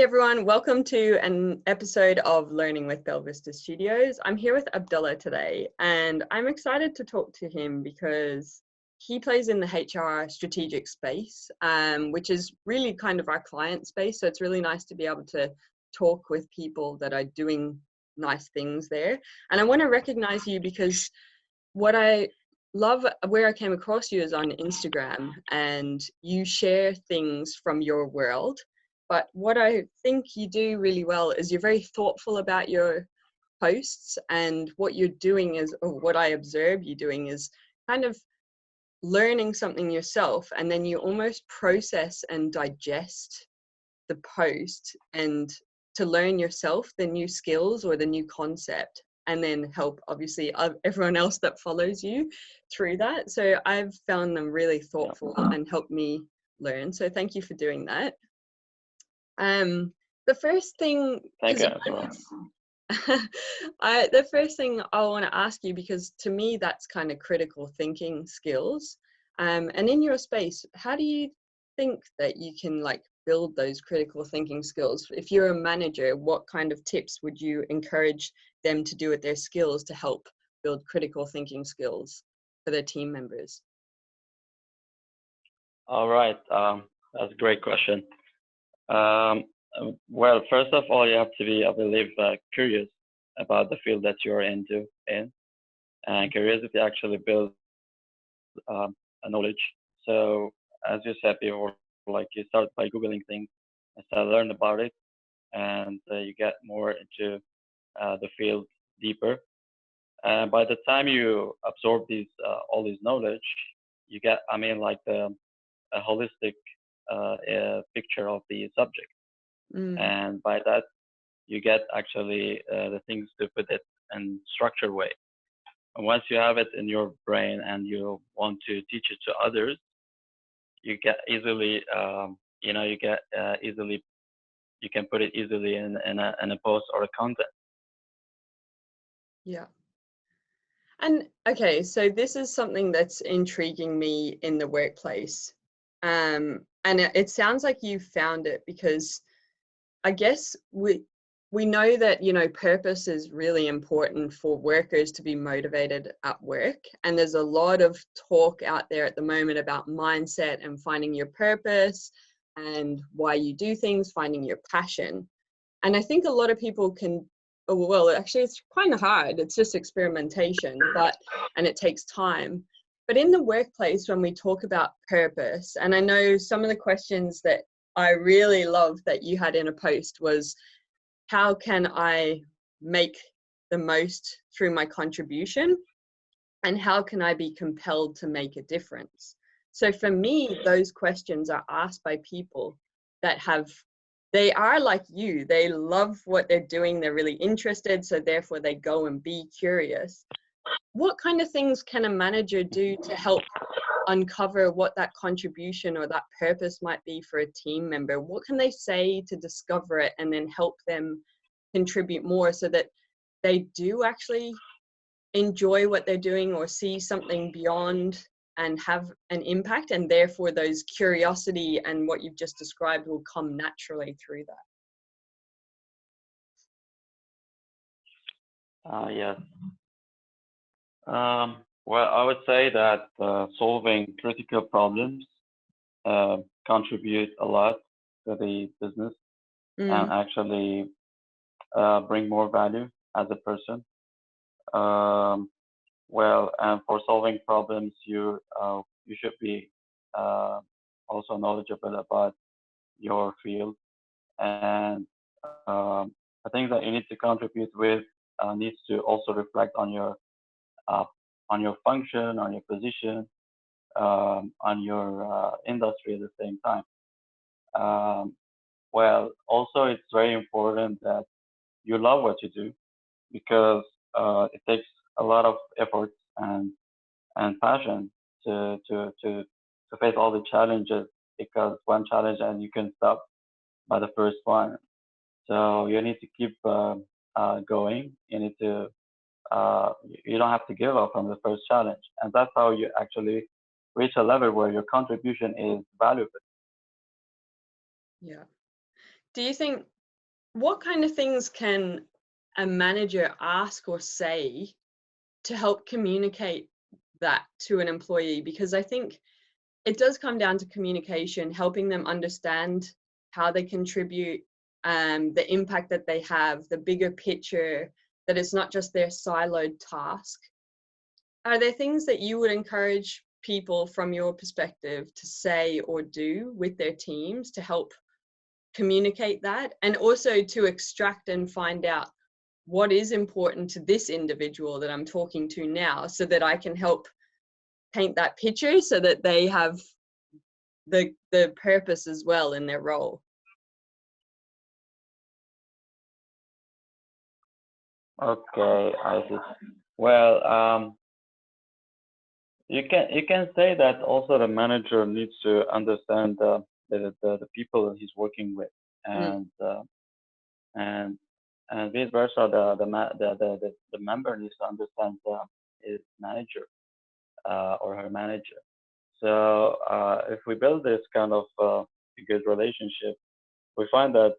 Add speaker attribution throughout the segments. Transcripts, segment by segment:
Speaker 1: everyone, welcome to an episode of Learning with Belvista Studios. I'm here with Abdallah today and I'm excited to talk to him because he plays in the HR strategic space, which is really kind of our client space. So it's really nice to be able to talk with people that are doing nice things there. And I want to recognize you because what I love where I came across you is on Instagram, and you share things from your world. But what I think you do really well is you're very thoughtful about your posts, and what you're doing is, or what I observe you doing is kind of learning something yourself, and then you almost process and digest the post and to learn yourself the new skills or the new concept, and then help obviously everyone else that follows you through that. So I've found them really thoughtful and helped me learn. So thank you for doing that. The first thing,
Speaker 2: Thank you.
Speaker 1: the first thing I want to ask you, because to me that's kind of critical thinking skills. And in your space, how do you think that you can build those critical thinking skills? If you're a manager, what kind of tips would you encourage them to do with their skills to help build critical thinking skills for their team members?
Speaker 2: All right, that's a great question. Well, first of all, you have to be, I believe, curious about the field that you're in, and curiosity actually builds a knowledge. So, as you said before, you start by Googling things and start learn about it, and you get more into the field deeper. And by the time you absorb all these knowledge, you get, a holistic picture of the subject. And by that, you get actually the things to put it in structured way. And once you have it in your brain and you want to teach it to others, you get easily, you can put it easily in a post or a content.
Speaker 1: Yeah. And okay, so this is something that's intriguing me in the workplace. And it sounds like you found it because I guess we know that, purpose is really important for workers to be motivated at work. And there's a lot of talk out there at the moment about mindset and finding your purpose and why you do things, finding your passion. And I think a lot of people can, well, actually it's kind of hard. It's just experimentation, and it takes time. But in the workplace, when we talk about purpose, and I know some of the questions that I really love that you had in a post was, how can I make the most through my contribution? And how can I be compelled to make a difference? So for me, those questions are asked by people that they are like you. They love what they're doing. They're really interested. So therefore they go and be curious. What kind of things can a manager do to help uncover what that contribution or that purpose might be for a team member? What can they say to discover it and then help them contribute more so that they do actually enjoy what they're doing or see something beyond and have an impact, and therefore those curiosity and what you've just described will come naturally through that?
Speaker 2: Yes. Well, I would say that solving critical problems contribute a lot to the business and actually bring more value as a person. Well, and for solving problems, you should be also knowledgeable about your field, and I think that you need to contribute with needs to also reflect on your function, on your position, on your industry at the same time. Well, also it's very important that you love what you do, because it takes a lot of effort and passion to face all the challenges, because one challenge and you can stop by the first one. So you need to keep going. You need to you don't have to give up on the first challenge, and that's how you actually reach a level where your contribution is valuable.
Speaker 1: Yeah. Do you think what kind of things can a manager ask or say to help communicate that to an employee? Because I think it does come down to communication, helping them understand how they contribute, the impact that they have, the bigger picture, that it's not just their siloed task. Are there things that you would encourage people from your perspective to say or do with their teams to help communicate that, and also to extract and find out what is important to this individual that I'm talking to now, so that I can help paint that picture so that they have the purpose as well in their role?
Speaker 2: Okay, I see. Well, you can say that also the manager needs to understand the people he's working with,
Speaker 1: Mm,
Speaker 2: and and and vice versa. The member needs to understand his manager or her manager. So if we build this kind of good relationship, we find that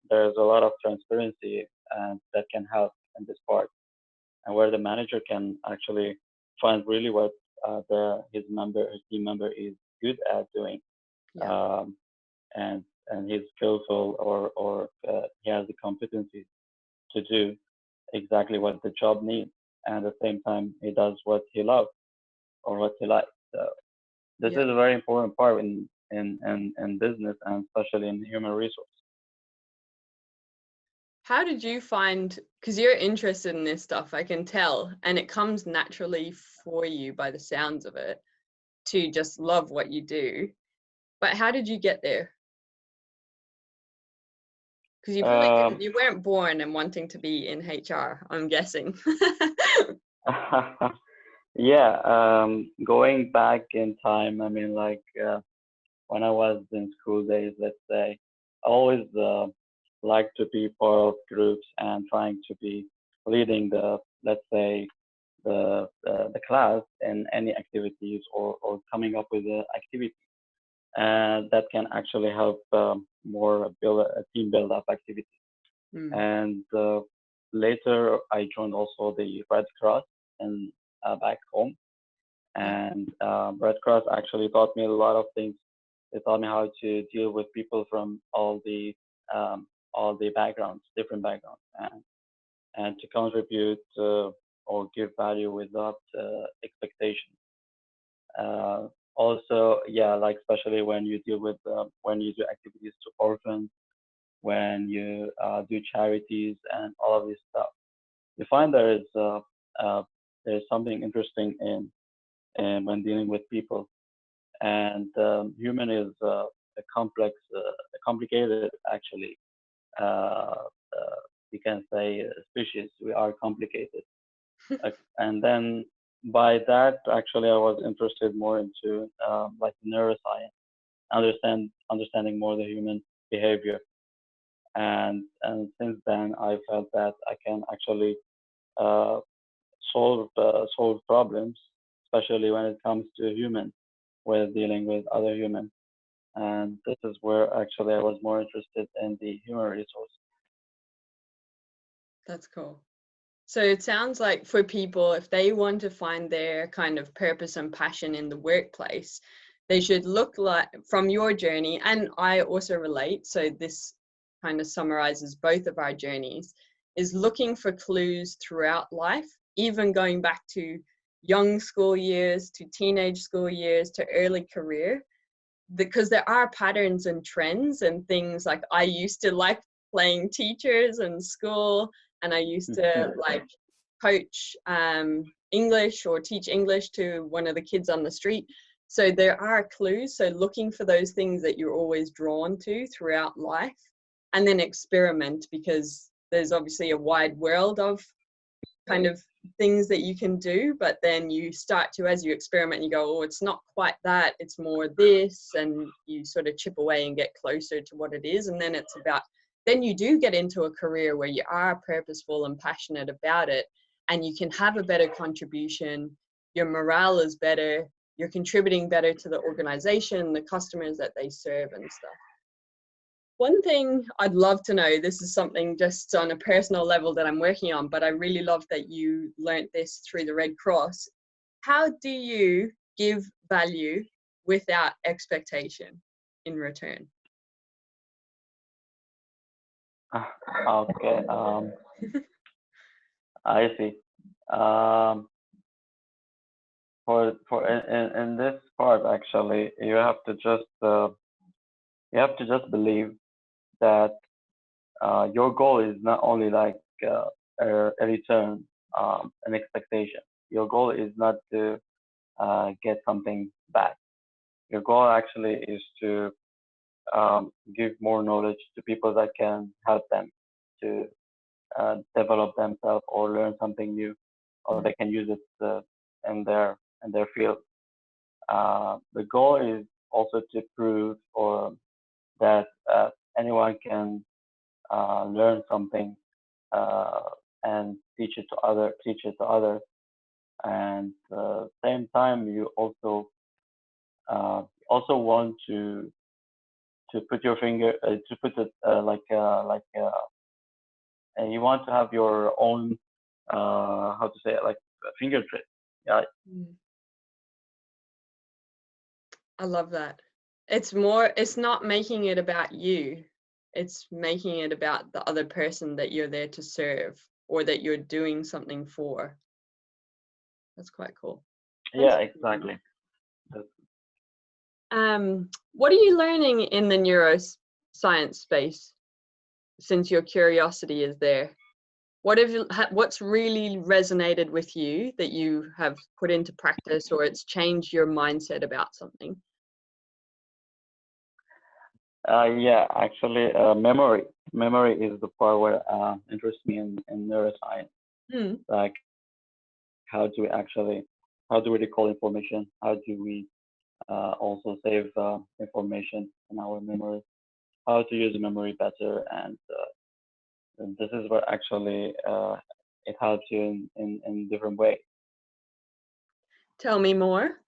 Speaker 2: there's a lot of transparency and that can help in this part, and where the manager can actually find really what his team member is good at doing,
Speaker 1: yeah,
Speaker 2: um, and he's skillful, or he has the competencies to do exactly what the job needs, and at the same time he does what he loves or what he likes. So this
Speaker 1: yeah.
Speaker 2: is a very important part in business, and especially in human resource.
Speaker 1: How did you find, because you're interested in this stuff, I can tell, and it comes naturally for you by the sounds of it, to just love what you do. But how did you get there? Because you probably didn't,
Speaker 2: Um,
Speaker 1: you weren't born and wanting to be in HR, I'm guessing.
Speaker 2: yeah, going back in time, I mean, like when I was in school days, let's say, I always liked to be part of groups and trying to be leading let's say, the class in any activities, or coming up with an activity that can actually help more build a team build up activity.
Speaker 1: Mm,
Speaker 2: And later, I joined also the Red Cross and back home.
Speaker 1: yeah,
Speaker 2: And Red Cross actually taught me a lot of things. They taught me how to deal with people from all the backgrounds, different backgrounds, and to contribute or give value without expectation. Also, yeah, like especially when you deal with when you do activities to orphans, when you do charities and all of this stuff, you find uh, there's something interesting in when dealing with people. And human is a complex, complicated actually. You can say species. We are complicated, and then by that actually I was interested more into like neuroscience, understanding more the human behavior, and since then I felt that I can actually uh, solve problems, especially when it comes to humans, with dealing with other humans. And this is where actually I was more interested in the human resource.
Speaker 1: that's cool. So it sounds like for people, if they want to find their kind of purpose and passion in the workplace, they should look like, from your journey, and I also relate, so this kind of summarizes both of our journeys, is looking for clues throughout life, even going back to young school years, to teenage school years, to early career, because there are patterns and trends and things. Like I used to like playing teachers in school, and I used to like coach English or teach English to one of the kids on the street. So there are clues. So looking for those things that you're always drawn to throughout life, and then experiment, because there's obviously a wide world of kind of things that you can do, but then you start to, as you experiment, you go, oh, it's not quite that, it's more this, and you sort of chip away and get closer to what it is. And then it's about, then you do get into a career where you are purposeful and passionate about it, and you can have a better contribution, your morale is better, you're contributing better to the organization, the customers that they serve and stuff. One thing I'd love to know, this is something just on a personal level that I'm working on, but I really love that you learnt this through the Red Cross. How do you give value without expectation in return?
Speaker 2: Okay, I see. Um, in this part, actually, you have to just believe that your goal is not only like a return, an expectation. Your goal is not to get something back. Your goal actually is to give more knowledge to people that can help them to develop themselves or learn something new, or they can use it in their field. The goal is also to prove or that anyone can learn something uh, and teach it to others, and same time you also want to put your finger to put it and you want to have your own how to say it, like fingerprint. Yeah.
Speaker 1: Mm. I love that. It's not making it about you. It's making it about the other person that you're there to serve or that you're doing something for. That's quite cool. Thanks
Speaker 2: Yeah,
Speaker 1: for sharing
Speaker 2: exactly. That's-
Speaker 1: that. What are you learning in the neuroscience space since your curiosity is there? What's really resonated with you that you have put into practice or it's changed your mindset about something?
Speaker 2: yeah, actually, memory is the part where interests me in neuroscience.
Speaker 1: Hmm.
Speaker 2: Like, how do we actually, how do we recall information? How do we also save information in our memory? How to use memory better? And this is what actually it helps you in different ways.
Speaker 1: Tell me more.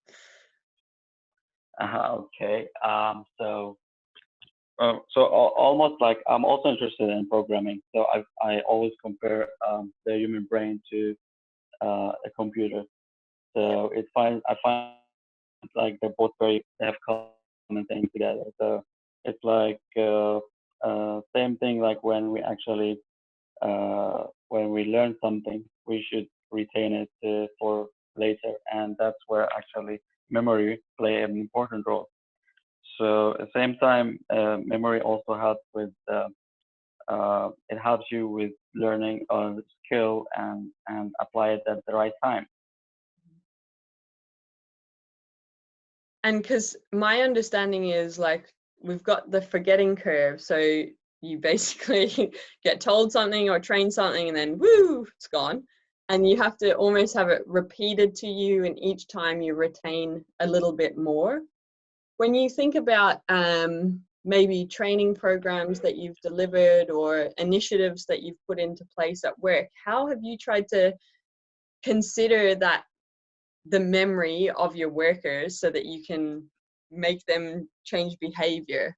Speaker 2: Okay. Almost like I'm also interested in programming. So I always compare the human brain to a computer. So I find like they're both they have common things together. So it's like same thing like when we learn something, we should retain it for later, and that's where actually memory play an important role. So at the same time, memory also helps with it helps you with learning a skill and apply it at the right time.
Speaker 1: And because my understanding is like we've got the forgetting curve. So you basically get told something or train something and then woo, it's gone. And you have to almost have it repeated to you, and each time you retain a little bit more. When you think about maybe training programs that you've delivered or initiatives that you've put into place at work, how have you tried to consider that the memory of your workers so that you can make them change behavior?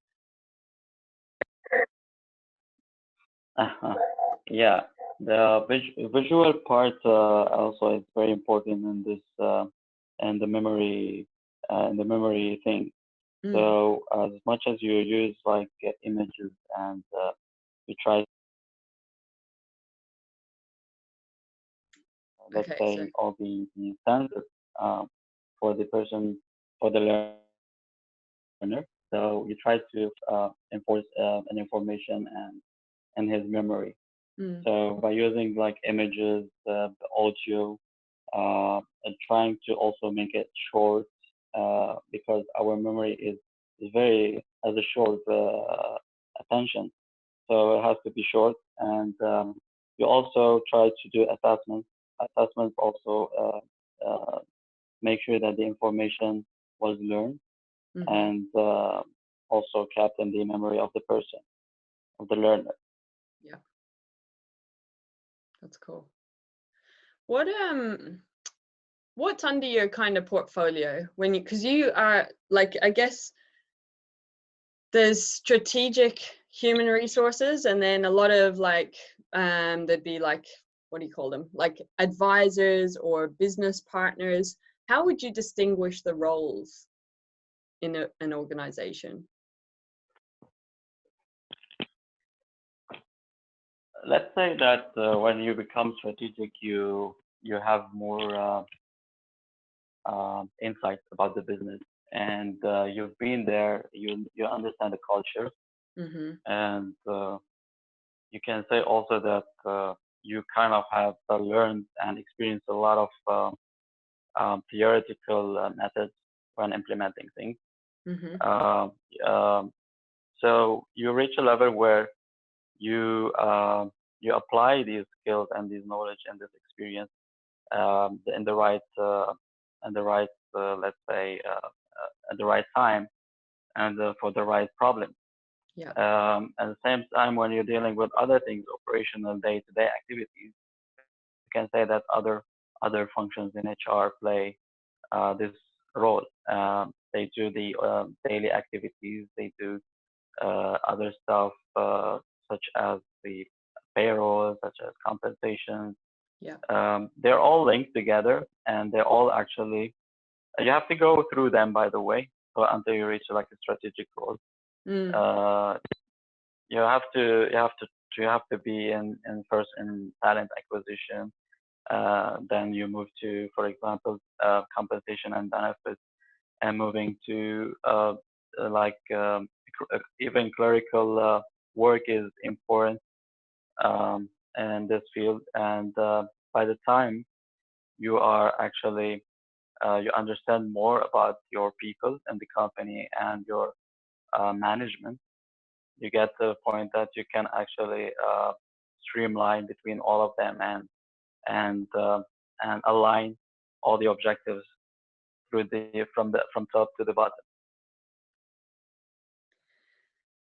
Speaker 2: Uh-huh. Yeah, the visual part also is very important in this and the memory thing.
Speaker 1: Mm,
Speaker 2: So as much as you use like images and you try, let's
Speaker 1: okay, so
Speaker 2: say, all the senses um, for the person, for the learner. So you try to enforce an information and his memory.
Speaker 1: mm,
Speaker 2: So by using like images, the audio, and trying to also make it short, because our memory is very has a short attention. So it has to be short, and you also try to do assessments. Assessments also make sure that the information was learned
Speaker 1: mm-hmm.
Speaker 2: and also kept in the memory of the person, of the learner.
Speaker 1: Yeah, that's cool. What what's under your kind of portfolio because you are like, I guess there's strategic human resources, and then a lot of like there'd be like, what do you call them, like advisors or business partners. How would you distinguish the roles in an organization?
Speaker 2: Let's say that when you become strategic, you have more insights about the business, and you've been there. You understand the culture,
Speaker 1: Mm-hmm.
Speaker 2: and you can say also that you kind of have learned and experienced a lot of theoretical methods when implementing things.
Speaker 1: Mm-hmm.
Speaker 2: Um, um, so you reach a level where you apply these skills and this knowledge and this experience in the right let's say at the right time and for the right problem.
Speaker 1: Yeah.
Speaker 2: At the same time, when you're dealing with other things, operational day-to-day activities, you can say that other functions in HR play this role. They do the daily activities. They do other stuff such as the payroll, such as compensation.
Speaker 1: Yeah.
Speaker 2: They're all linked together, and they're all actually you have to go through them, by the way, so until you reach like a strategic role.
Speaker 1: Mm.
Speaker 2: Uh, you have to be in first in talent acquisition. Then you move to, for example, compensation and benefits, and moving to like even clerical work is important in this field. And by the time you are actually you understand more about your people and the company and your management, you get to the point that you can actually streamline between all of them and uh, and align all the objectives from top to the bottom.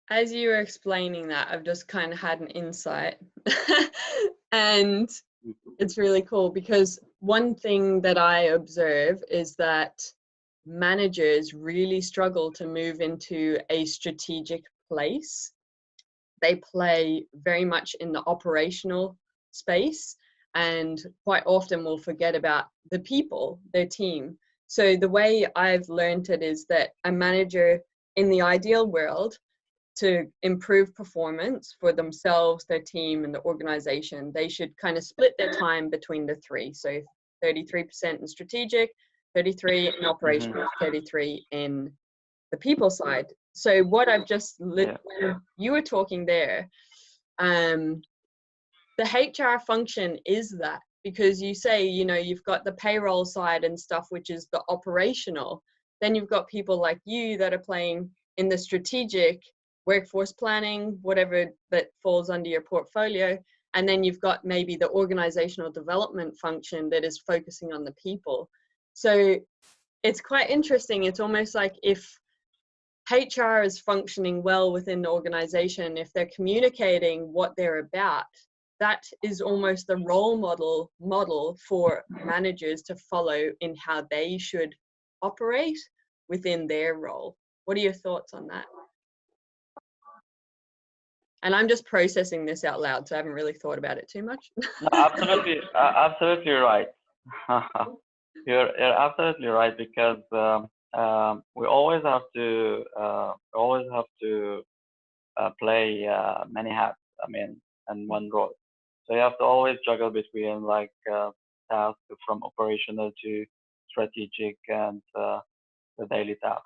Speaker 1: As you were explaining that, I've just kind of had an insight. And it's really cool because one thing that I observe is that managers really struggle to move into a strategic place. They play very much in the operational space and quite often will forget about the people, their team. So the way I've learned it is that a manager in the ideal world, to improve performance for themselves, their team, and the organization, they should kind of split their time between the three. So 33% in strategic, 33 in
Speaker 2: Hmm.
Speaker 1: operational, 33 in the people side. So what I've just
Speaker 2: Yeah.
Speaker 1: when you were talking there, um, the HR function is that, because you say, you know, you've got the payroll side and stuff, which is the operational. Then you've got people like you that are playing in the strategic, workforce planning, whatever that falls under your portfolio. And then you've got maybe the organizational development function that is focusing on the people. So it's quite interesting. It's almost like if HR is functioning well within the organization, if they're communicating what they're about, that is almost the role model for managers to follow in how they should operate within their role. What are your thoughts on that? And I'm just processing this out loud, so I haven't really thought about it too much.
Speaker 2: No, absolutely, absolutely right. You're absolutely right because we always have to play many hats. I mean, in one role. So you have to always juggle between like tasks from operational to strategic and the daily task.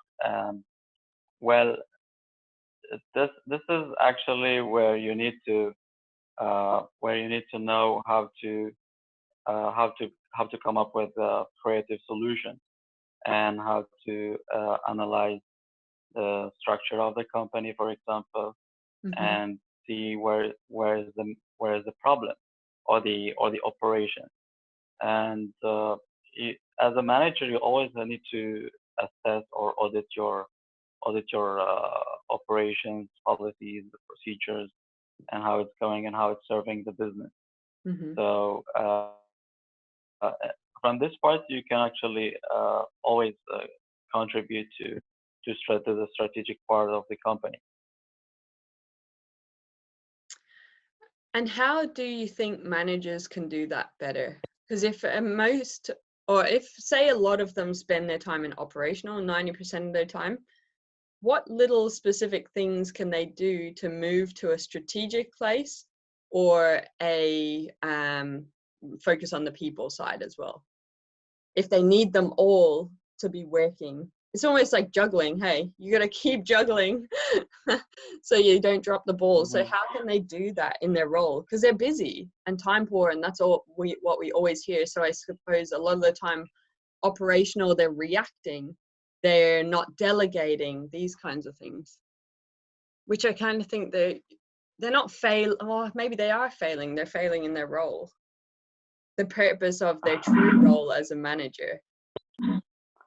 Speaker 2: Well, this is actually where you need to know how to come up with creative solutions and how to analyze the structure of the company, for example,
Speaker 1: Mm-hmm.
Speaker 2: and see where is the problem or the operation. And as a manager, you always need to assess or audit your operations, policies, the procedures, and how it's going and how it's serving the business.
Speaker 1: Mm-hmm.
Speaker 2: So from this part, you can actually always contribute to the strategic part of the company.
Speaker 1: And how do you think managers can do that better? Because if if say a lot of them spend their time in operational, 90% of their time, what little specific things can they do to move to a strategic place or a focus on the people side as well? If they need them all to be working, it's almost like juggling. Hey, you got to keep juggling so you don't drop the ball. So how can they do that in their role? Because they're busy and time poor, and that's what we always hear. So I suppose a lot of the time, operational, they're reacting, they're not delegating, these kinds of things, which I kind of think they're not or maybe they are failing. They're failing in their role, the purpose of their true role as a manager.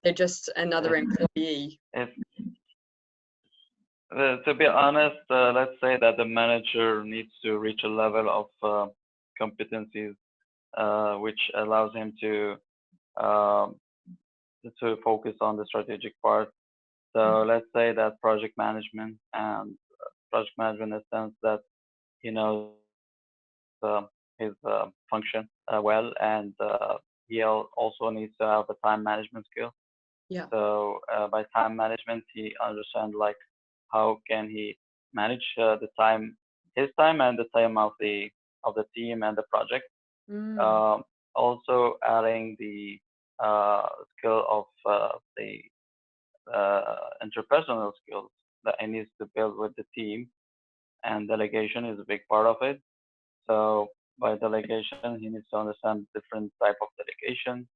Speaker 1: They're just another employee.
Speaker 2: To be honest, let's say that the manager needs to reach a level of competencies which allows him um, to focus on the strategic part. So let's say that project management in the sense that he knows his function well, and he also needs to have a time management skill.
Speaker 1: Yeah.
Speaker 2: So by time management, he understands like how can he manage the time, his time and the time of the team and the project. Also adding the skill of the interpersonal skills that he needs to build with the team, and delegation is a big part of it. So by delegation, he needs to understand different type of delegation,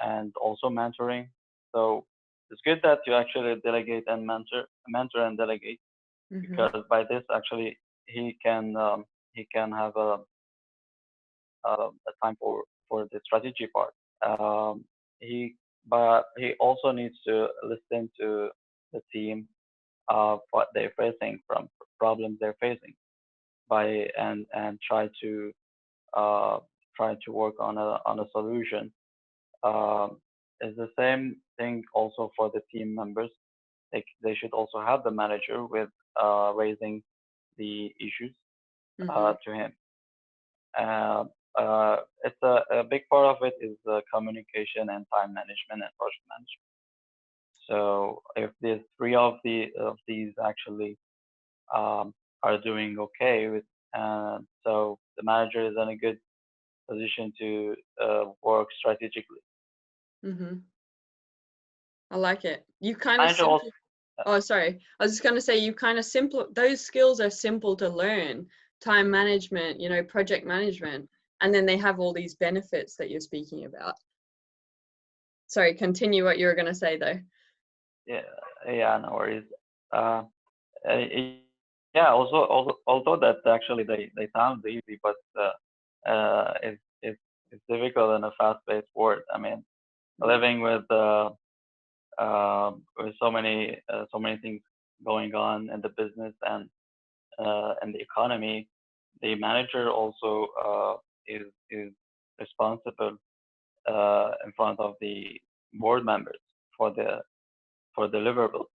Speaker 2: and also mentoring. So it's good that you actually delegate and mentor and delegate, because by this actually he can have a time for the strategy part. But he also needs to listen to the team of what they're facing, from problems they're facing, and try to work on a solution. It's the same thing also for the team members. They should also have the manager with raising the issues to him. It's a big part of it is communication and time management and project management. So if the three of these actually are doing okay with, so the manager is in a good position to work strategically.
Speaker 1: I like it. You kind of
Speaker 2: Manager also,
Speaker 1: oh, sorry. I was just going to say, you kind of those skills are simple to learn. Time management, project management, and then they have all these benefits that you're speaking about. Sorry, continue what you were going to say though.
Speaker 2: Yeah, no worries. Yeah, also, although that actually they sound easy, but it's difficult in a fast-paced world. I mean, living with so many things going on in the business and the economy, the manager also is responsible in front of the board members for deliverables,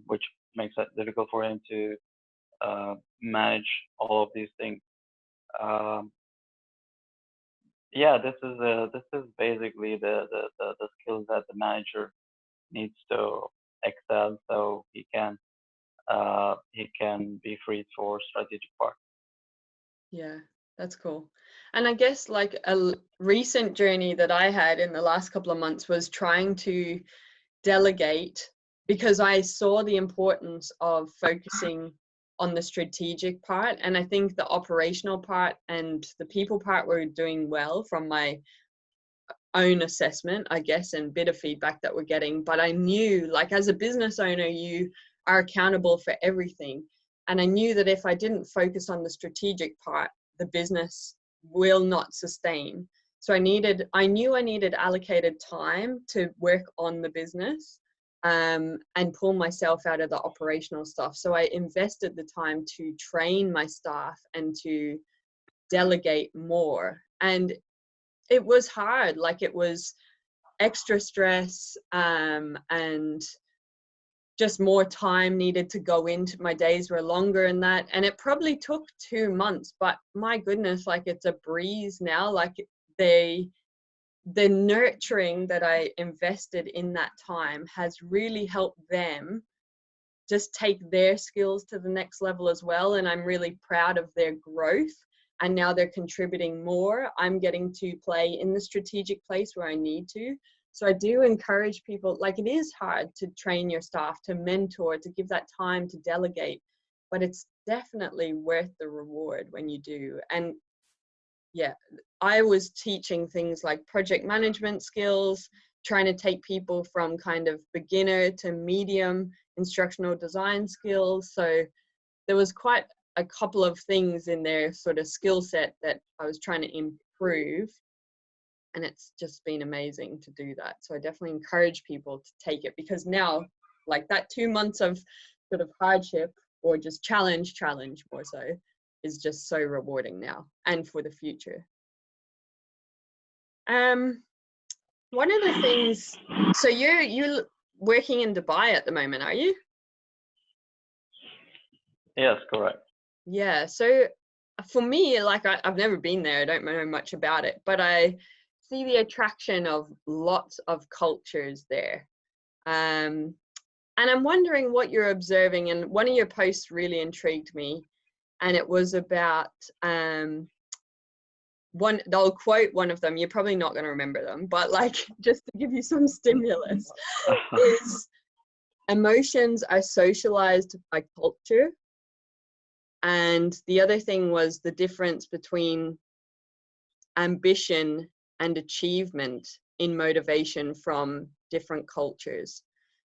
Speaker 2: which makes it difficult for him to manage all of these things. Yeah, this is basically the skills that the manager needs to excel, so he can be free for strategic part.
Speaker 1: Yeah, that's cool. And I guess like a recent journey that I had in the last couple of months was trying to delegate, because I saw the importance of focusing on the strategic part. And I think the operational part and the people part were doing well from my own assessment, I guess, and bit of feedback that we're getting. But I knew, like, as a business owner, you are accountable for everything. And I knew that if I didn't focus on the strategic part, the business will not sustain. So I knew I needed allocated time to work on the business, and pull myself out of the operational stuff. So I invested the time to train my staff and to delegate more. And it was hard. Like, it was extra stress, and just more time needed to go into, my days were longer and that, and it probably took 2 months, but my goodness, like it's a breeze now. Like the nurturing that I invested in that time has really helped them just take their skills to the next level as well. And I'm really proud of their growth. And now they're contributing more. I'm getting to play in the strategic place where I need to. So I do encourage people, like it is hard to train your staff, to mentor, to give that time to delegate, but it's definitely worth the reward when you do. And yeah, I was teaching things like project management skills, trying to take people from kind of beginner to medium instructional design skills. So there was quite a couple of things in their sort of skill set that I was trying to improve. And it's just been amazing to do that. So I definitely encourage people to take it, because now, like that 2 months of sort of hardship or just challenge more so, is just so rewarding now and for the future. One of the things, so you're working in Dubai at the moment, are you?
Speaker 2: Yes, correct.
Speaker 1: Yeah, so for me, like I've never been there, I don't know much about it, but I see the attraction of lots of cultures there. And I'm wondering what you're observing, and one of your posts really intrigued me, and it was about they'll quote one of them, you're probably not going to remember them, but like just to give you some stimulus, is emotions are socialized by culture. And the other thing was the difference between ambition and achievement in motivation from different cultures.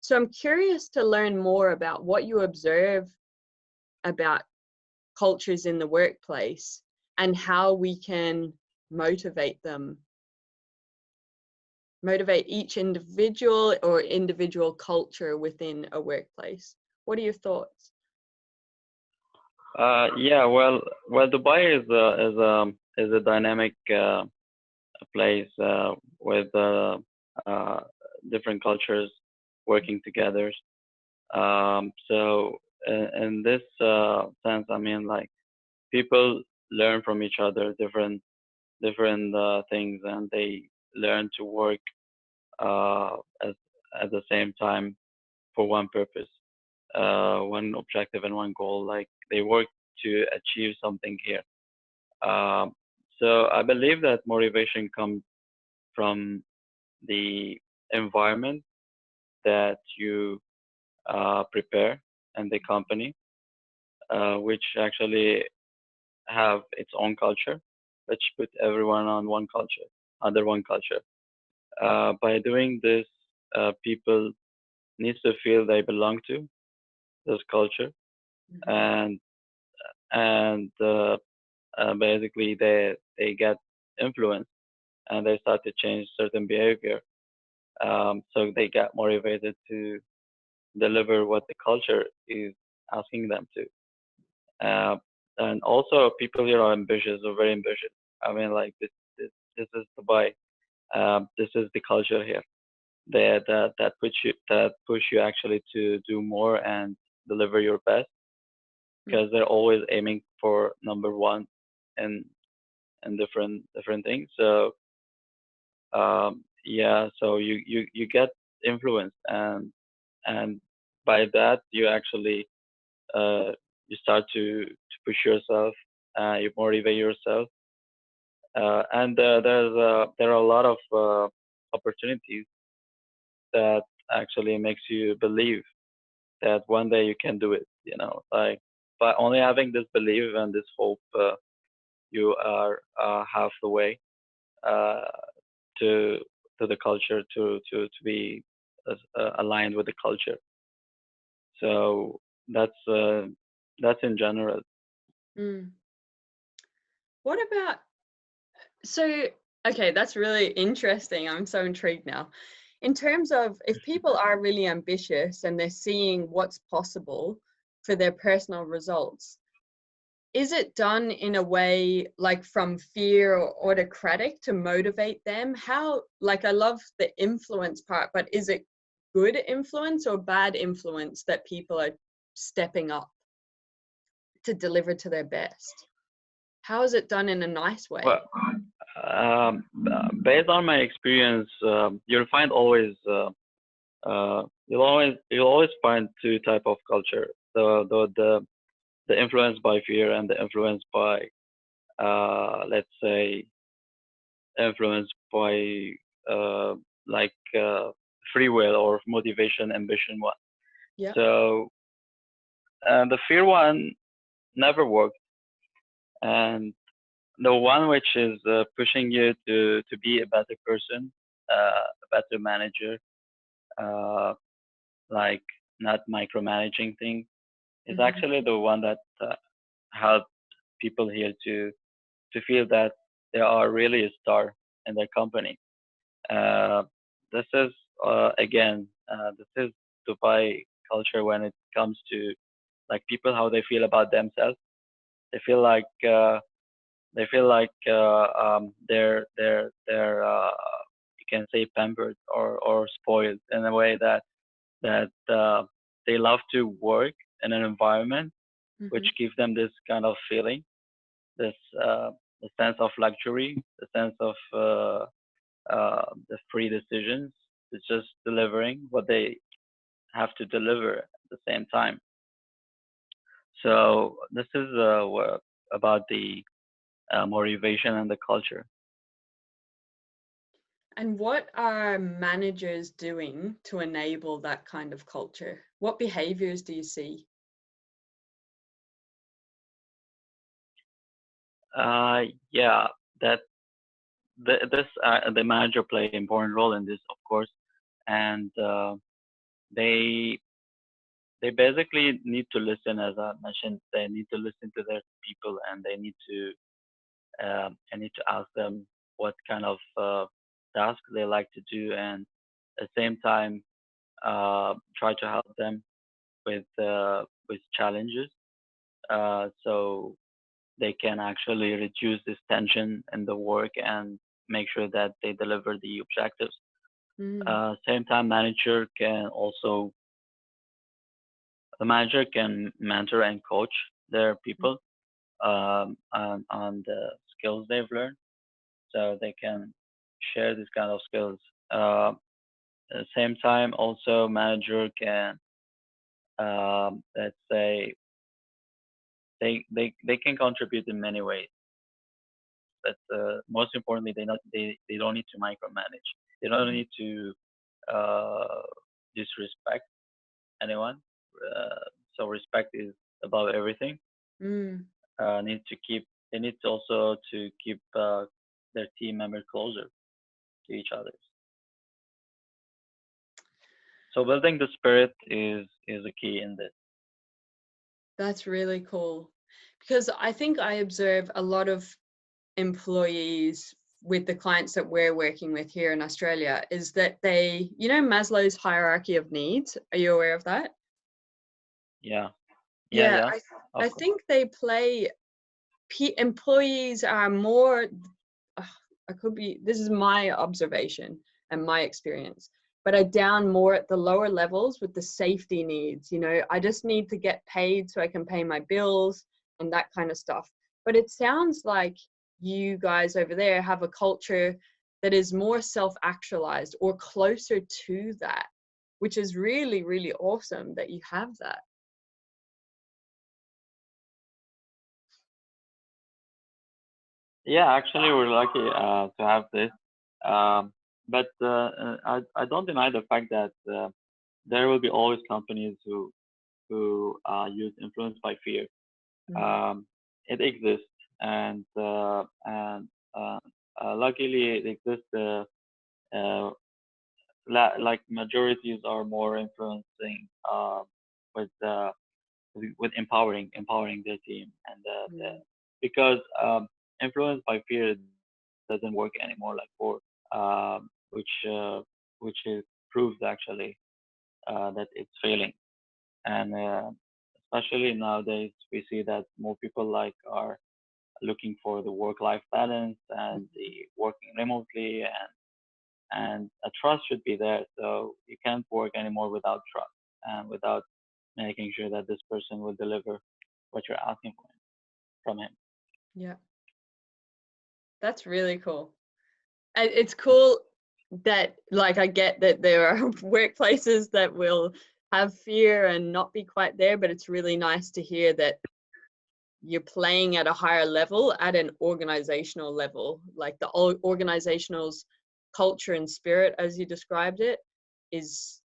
Speaker 1: So I'm curious to learn more about what you observe about cultures in the workplace and how we can motivate each individual or individual culture within a workplace. What are your thoughts?
Speaker 2: Yeah, well, Dubai is a dynamic place with different cultures working together. So in this sense, I mean, like people learn from each other different things, and they learn to work uh, at at the same time for one purpose, one objective and one goal. Like they work to achieve something here. Um, so I believe that motivation comes from the environment that you prepare and the company, which actually have its own culture, which put everyone on one culture, under one culture. By doing this, people needs to feel they belong to this culture, and basically they get influence and they start to change certain behavior. So they get motivated to deliver what the culture is asking them to. And also people here are ambitious, or very ambitious. I mean, like this is Dubai. This is the culture here. That push you actually to do more and deliver your best, because they're always aiming for number one in different things. So yeah, so you get influenced, and by that you actually you start to push yourself, you motivate yourself, and there are a lot of opportunities that actually makes you believe that one day you can do it. You know, like by only having this belief and this hope, you are half the way uh, to the culture, to be aligned with the culture. So that's in general.
Speaker 1: Mm. What about, so, okay, that's really interesting. I'm so intrigued now. In terms of if people are really ambitious and they're seeing what's possible for their personal results, is it done in a way like from fear or autocratic to motivate them? How, like I love the influence part, but is it good influence or bad influence that people are stepping up to deliver to their best? How is it done in a nice way?
Speaker 2: Well, based on my experience, you'll find always you'll always find two type of culture. The influence by fear and the influence by let's say influence by uh, like free will or motivation, ambition one.
Speaker 1: Yeah.
Speaker 2: So the fear one never worked, and the one which is pushing you to be a better person, a better manager, uh, like not micromanaging things, is
Speaker 1: Mm-hmm.
Speaker 2: actually the one that helps people here to feel that they are really a star in their company. Uh, this is again, this is Dubai culture when it comes to like people how they feel about themselves. They feel like they're you can say pampered or spoiled in a way that they love to work in an environment which
Speaker 1: Mm-hmm.
Speaker 2: gives them this kind of feeling, this the sense of luxury, the sense of the free decisions. It's just delivering what they have to deliver at the same time. So this is about the motivation and the culture.
Speaker 1: And what are managers doing to enable that kind of culture? What behaviors do you see?
Speaker 2: Yeah, that the manager play an important role in this, of course, and they they basically need to listen, as I mentioned. They need to listen to their people, and they need to I need to ask them what kind of task they like to do, and at the same time try to help them with challenges, so they can actually reduce this tension in the work and make sure that they deliver the objectives.
Speaker 1: Mm,
Speaker 2: Same time, the manager can mentor and coach their people on the skills they've learned, so they can share this kind of skills. At the same time, also manager can let's say they can contribute in many ways, but most importantly, they don't need to micromanage. They don't
Speaker 1: mhm,
Speaker 2: need to uh, disrespect anyone. Uh, so respect is above everything.
Speaker 1: mm.
Speaker 2: Need to keep They need also to keep their team members closer to each other. So building the spirit is a key in this.
Speaker 1: That's really cool. Because I think I observe a lot of employees with the clients that we're working with here in Australia is that they, Maslow's hierarchy of needs. Are you aware of that?
Speaker 2: Yeah, yeah,
Speaker 1: Yeah,
Speaker 2: yeah. Of
Speaker 1: I
Speaker 2: course.
Speaker 1: think they play, employees are more, I could be, this is my observation and my experience, but are down more at the lower levels with the safety needs. I just need to get paid so I can pay my bills and that kind of stuff. But it sounds like you guys over there have a culture that is more self-actualized or closer to that, which is really, really awesome that you have that.
Speaker 2: Yeah, actually, we're lucky to have this. Um, but I don't deny the fact that there will be always companies who use influence by fear.
Speaker 1: Mm,
Speaker 2: Um, it exists, and luckily it exists. Uh, like majorities are more influencing with with empowering their team
Speaker 1: mm,
Speaker 2: because influence by fear doesn't work anymore like before, um, which uh, which is proves actually that it's failing. And especially nowadays, we see that more people like are looking for the work-life balance and the working remotely and a trust should be there. So you can't work anymore without trust and without making sure that this person will deliver what you're asking for from him.
Speaker 1: Yeah, that's really cool. And it's cool that, like, I get that there are workplaces that will have fear and not be quite there, but it's really nice to hear that you're playing at a higher level, at an organizational level. Like the organizational's culture and spirit, as you described it, is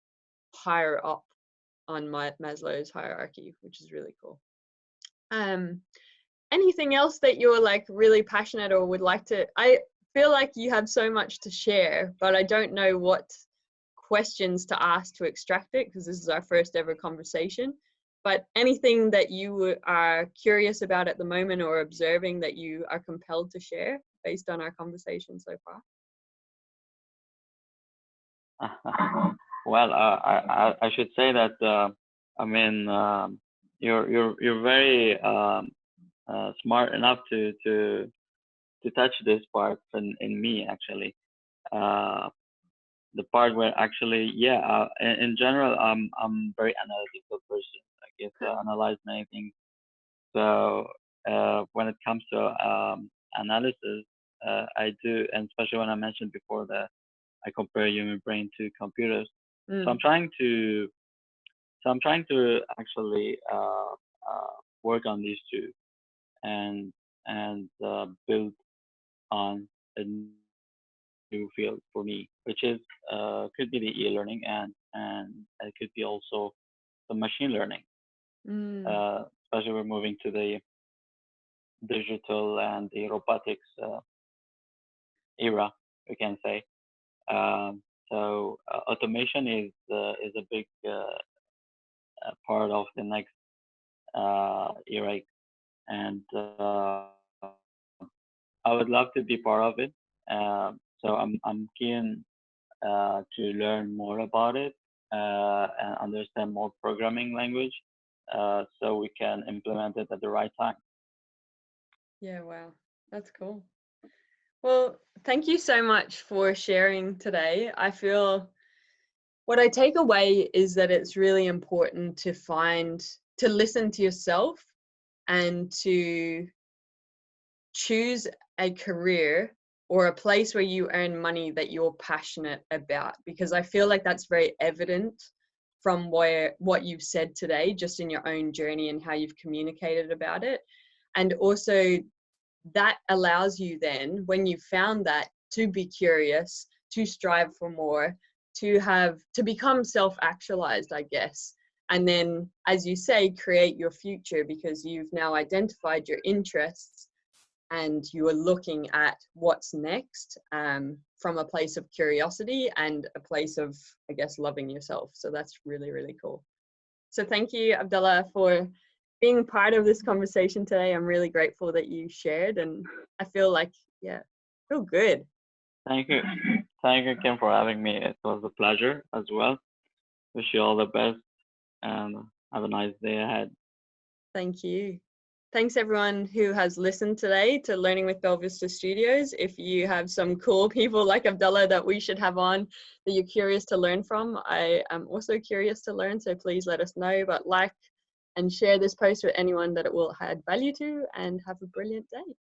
Speaker 1: higher up on Maslow's hierarchy, which is really cool. Anything else that you're like really passionate or would like to? I feel like you have so much to share, but I don't know what questions to ask to extract it, because this is our first ever conversation. But anything that you are curious about at the moment or observing that you are compelled to share based on our conversation so far?
Speaker 2: Well, I should say that I mean you're very smart enough to touch this part in me actually. Uh, the part where actually, yeah, in general, I'm very analytical person. I guess analyze many things. So when it comes to analysis, I do, and especially when I mentioned before that I compare human brain to computers. So I'm trying to actually work on these two and build on a new field for me, which is could be the e-learning and it could be also the machine learning. Especially we're moving to the digital and the robotics era, we can say. So automation is a big part of the next era, and I would love to be part of it. So I'm keen to learn more about it and understand more programming language so we can implement it at the right time.
Speaker 1: Yeah, wow, that's cool. Well, thank you so much for sharing today. I feel what I take away is that it's really important to listen to yourself and to choose a career or a place where you earn money that you're passionate about, because I feel like that's very evident from what you've said today, just in your own journey and how you've communicated about it. And also that allows you then, when you found that, to be curious, to strive for more, to become self-actualized, I guess. And then, as you say, create your future, because you've now identified your interests and you are looking at what's next from a place of curiosity and a place of, I guess, loving yourself. So that's really, really cool. So thank you, Abdallah, for being part of this conversation today. I'm really grateful that you shared, and I feel like, yeah, I feel good.
Speaker 2: Thank you. Thank you, Kim, for having me. It was a pleasure as well. Wish you all the best and have a nice day ahead.
Speaker 1: Thank you. Thanks everyone who has listened today to Learning with Belvista Studios. If you have some cool people like Abdallah that we should have on that you're curious to learn from, I am also curious to learn, so please let us know. But like and share this post with anyone that it will add value to, and have a brilliant day.